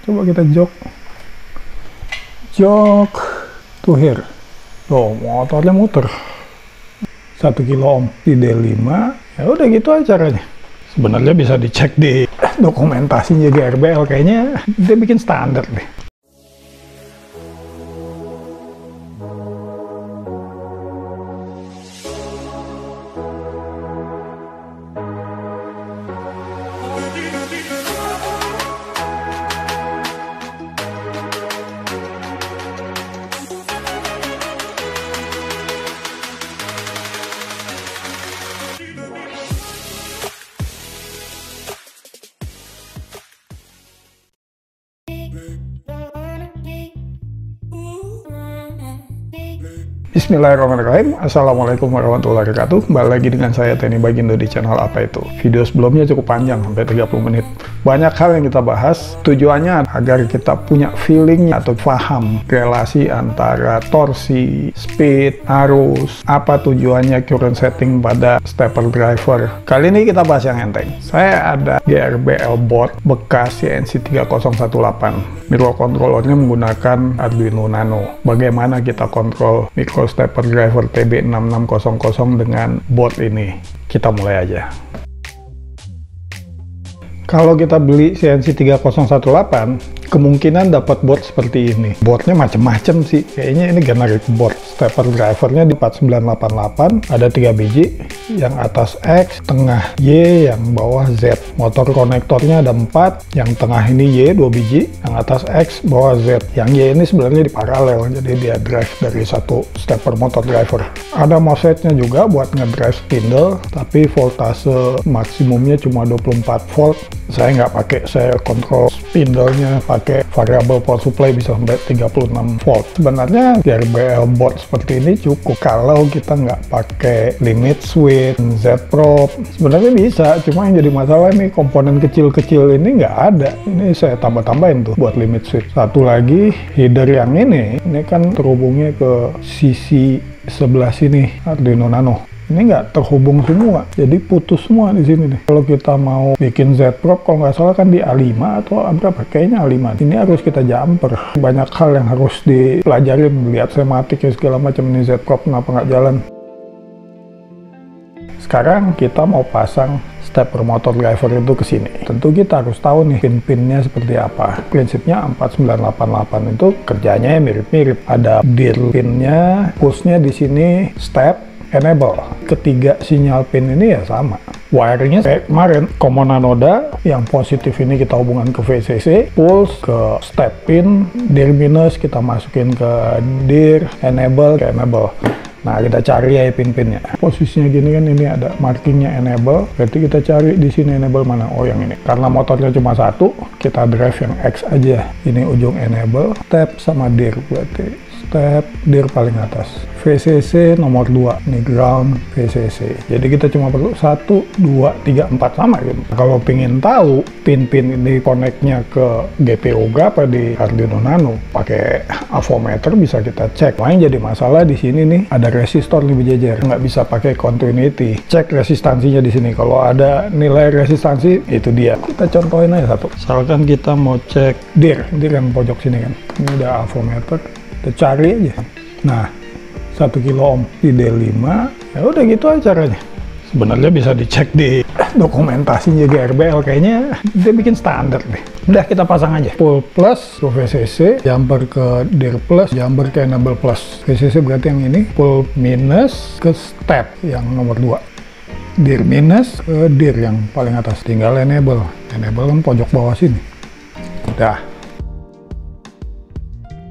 Coba kita jok to here. Tuh, motornya muter 1 kilo ohm di D5. Ya udah gitu aja caranya. Sebenarnya bisa dicek di dokumentasinya GRBL, kayaknya dia bikin standar deh. Bismillahirrahmanirrahim. Assalamualaikum warahmatullahi wabarakatuh. Kembali lagi dengan saya Teni Bagindo di channel Apa Itu. Video sebelumnya cukup panjang, sampai 30 menit. Banyak hal yang kita bahas, tujuannya agar kita punya feeling atau paham relasi antara torsi, speed, arus, apa tujuannya current setting pada stepper driver. Kali ini kita bahas yang enteng. Saya ada GRBL board bekas CNC 3018. Microcontrollernya menggunakan Arduino Nano. Bagaimana kita kontrol micro stepper driver TB6600 dengan board ini? Kita mulai aja. Kalau kita beli CNC 3018, kemungkinan dapat board seperti ini. Boardnya macam-macam sih. Kayaknya ini generic board. Stepper drivernya di 4988, ada 3 biji. Yang atas X, tengah Y, yang bawah Z. Motor konektornya ada 4, yang tengah ini Y 2 biji, yang atas X, bawah Z. Yang Y ini sebenarnya di paralel, jadi dia drive dari satu stepper motor driver. Ada MOSFET-nya juga buat ngedrive spindle, tapi voltase maksimumnya cuma 24 volt. Saya nggak pakai, saya kontrol spindle-nya pakai variable power supply bisa sampai 36 volt. Sebenarnya GRBL board seperti ini cukup kalau kita nggak pakai limit switch, Z-probe. Sebenarnya bisa, cuma yang jadi masalah nih komponen kecil-kecil ini nggak ada. Ini saya tambah-tambahin tuh buat limit switch. Satu lagi, header yang ini kan terhubungnya ke sisi sebelah sini Arduino Nano. Ini nggak terhubung semua, jadi putus semua di sini nih. Kalau kita mau bikin Z-probe, kalau nggak salah kan di A5 atau berapa? Kayaknya A5. Ini harus kita jumper. Banyak hal yang harus dipelajarin, lihat schematik segala macam. Ini Z-probe kenapa nggak jalan. Sekarang kita mau pasang stepper motor driver itu ke sini. Tentu kita harus tahu nih pin-pinnya seperti apa. Prinsipnya 4988 itu kerjanya mirip-mirip. Ada dir pinnya, pushnya di sini, step, enable. Ketiga sinyal pin ini ya sama. Wiringnya kayak kemarin, common anoda, yang positif ini kita hubungkan ke VCC, pulse ke step pin, dir minus kita masukin ke dir, enable ke enable. Nah, kita cari ya pin-pinnya. Posisinya gini kan, ini ada markingnya enable, berarti kita cari di sini enable mana. Oh, yang ini. Karena motornya cuma satu, kita drive yang X aja. Ini ujung enable, step sama dir, berarti step, dir paling atas. VCC nomor 2, ini ground VCC. Jadi kita cuma perlu 1, 2, 3, 4 sama gitu. Kalau pengen tahu pin-pin ini connect-nya ke GPU berapa di Arduino Nano, pakai avometer bisa kita cek. Yang jadi masalah di sini nih, ada resistor nih berjejer, nggak bisa pakai continuity. Cek resistansinya di sini. Kalau ada nilai resistansi, itu dia. Kita contohin aja satu. Misalkan kita mau cek dir yang pojok sini kan. Ini udah avometer. Kita cari aja. Nah, 1 kilo ohm di D5, ya udah gitu aja caranya. Sebenarnya bisa dicek di dokumentasinya GRBL, kayaknya dia bikin standar deh. Udah kita pasang aja. Pull plus ke VCC, jumper ke dir plus, jumper ke enable plus. VCC berarti yang ini, pull minus ke step yang nomor 2. Dir minus ke dir yang paling atas. Tinggal enable. Enable kan pojok bawah sini. Udah.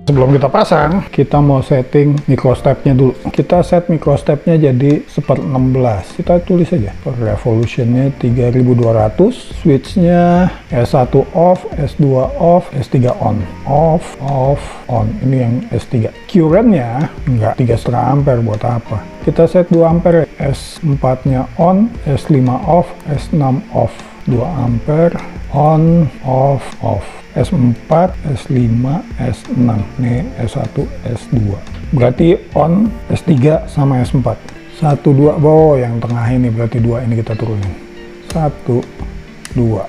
Sebelum kita pasang, kita mau setting microstepnya dulu. Kita set microstepnya jadi 1/16. Kita tulis aja. Revolutionnya 3200. Switchnya S1 off, S2 off, S3 on. Off, off, on. Ini yang S3. Currentnya enggak 3,5 ampere, buat apa? Kita set 2 ampere. S4-nya on, S5 off, S6 off. 2 ampere, on, off, off. S4, S5, S6. Nih S1, S2. Berarti on S3 sama S4. 1, 2, oh yang tengah ini berarti 2 ini kita turunin. 1, 2.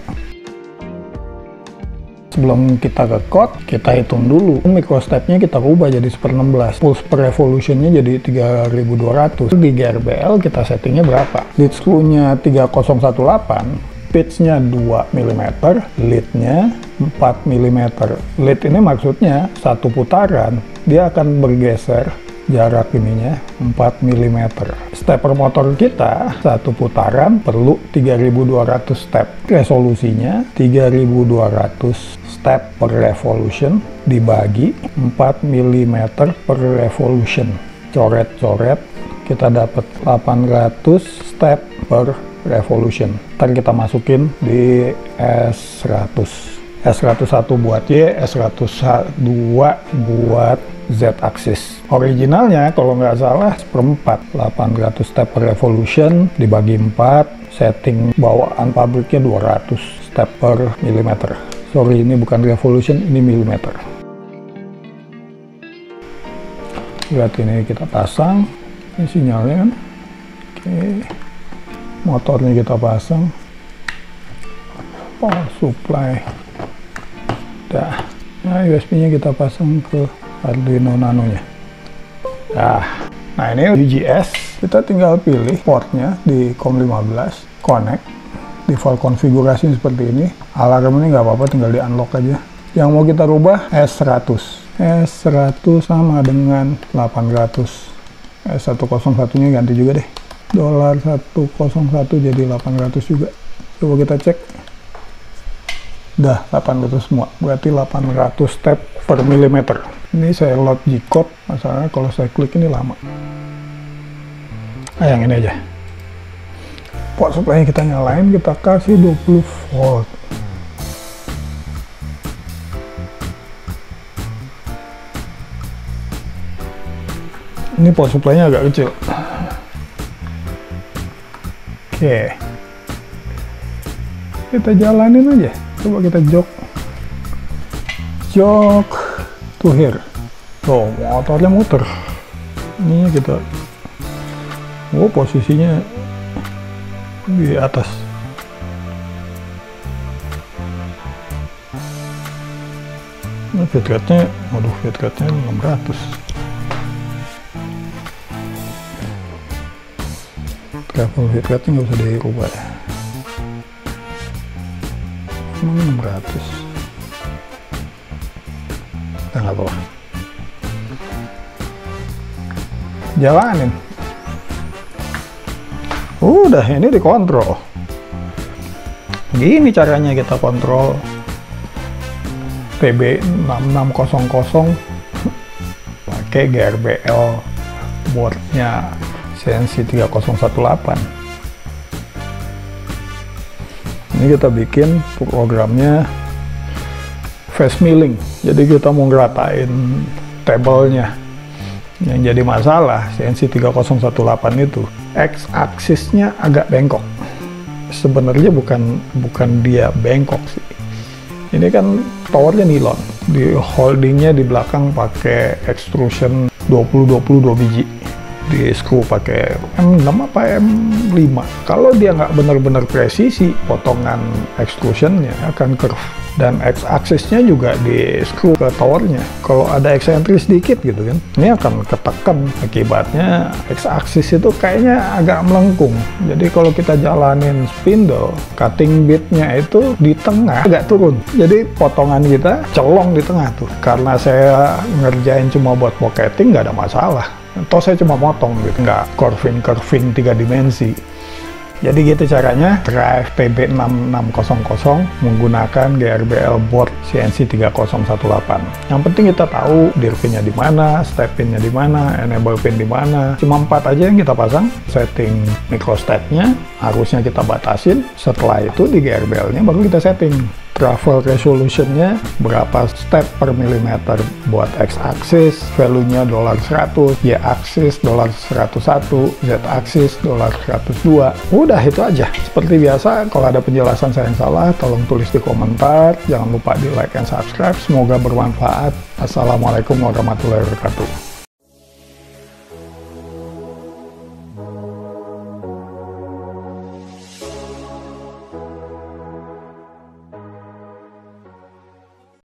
Sebelum kita ke code, kita hitung dulu. Microstepnya kita rubah jadi 1/16. Pulse per revolutionnya jadi 3200. Di GRBL kita settingnya berapa? Lead screw-nya 3018, pitch-nya 2 mm, lead-nya 4 mm. Lead ini maksudnya satu putaran, dia akan bergeser jarak ininya 4 mm. Stepper motor kita satu putaran perlu 3200 step. Resolusinya 3200 step per revolution dibagi 4 mm per revolution. Coret-coret kita dapat 800 step per revolution. Ntar kita masukin di S100. S101 buat Y, S102 buat Z-axis. Originalnya kalau nggak salah 1/4, 800 step per revolution dibagi 4, setting bawaan pabriknya 200 step per milimeter. Sorry, ini bukan revolution, ini milimeter. Lihat ini kita pasang, ini sinyalnya kan. Oke, motornya kita pasang, power supply. Nah, USB-nya kita pasang ke Arduino Nano-nya. Nah ini UGS, kita tinggal pilih portnya di COM15, connect, default konfigurasi seperti ini. Alarm ini nggak apa-apa, tinggal di unlock aja. Yang mau kita rubah S100. S100 sama dengan 800. S101-nya ganti juga deh. $101 jadi 800 juga. Coba kita cek. Udah 800 semua, berarti 800 step per milimeter. Ini saya load G-code, masalahnya kalau saya klik ini lama. Yang ini aja. Power supply kita nyalain, kita kasih 20 volt. Ini power supply-nya agak kecil. Oke. Kita jalanin aja. Coba kita jok to here. Tuh, motornya muter. Ini kita, posisinya di atas. Ini feed rate-nya, feed rate-nya 600. Travel feed rate-nya nggak usah dirubah ya. 600. Kita nggak apa-apa. Jalanin. Udah, ini dikontrol. Gini caranya kita kontrol TB6600 pakai GRBL boardnya CNC 3018. Ini kita bikin programnya face milling, jadi kita mau ngeratain tabelnya. Yang jadi masalah CNC 3018 itu X-aksisnya agak bengkok. Sebenarnya bukan dia bengkok sih, ini kan towernya nilon, di holdingnya di belakang pakai extrusion 20-22 biji, di screw pakai M6 apa M5. Kalau dia nggak benar-benar presisi, potongan extrusionnya akan curve. Dan X-aksisnya juga di screw ke towernya. Kalau ada eksentris sedikit gitu kan, ini akan ketekan. Akibatnya X-aksis itu kayaknya agak melengkung. Jadi kalau kita jalanin spindle, cutting bitnya itu di tengah agak turun. Jadi potongan kita celong di tengah tuh. Karena saya ngerjain cuma buat pocketing, nggak ada masalah. Toh saya cuma motong gitu, nggak curving 3 dimensi. Jadi gitu caranya drive TB6600 menggunakan GRBL board CNC 3018. Yang penting kita tahu dir pin-nya di mana, step pin-nya di mana, enable pin di mana. Cuma 4 aja yang kita pasang. Setting microstep-nya, arusnya kita batasin. Setelah itu di GRBL-nya baru kita setting travel resolution-nya berapa step per milimeter buat X-axis, value-nya $100, Y-axis $101, Z-axis $102. Udah itu aja. Seperti biasa, kalau ada penjelasan saya yang salah, tolong tulis di komentar. Jangan lupa di like dan subscribe. Semoga bermanfaat. Assalamualaikum warahmatullahi wabarakatuh.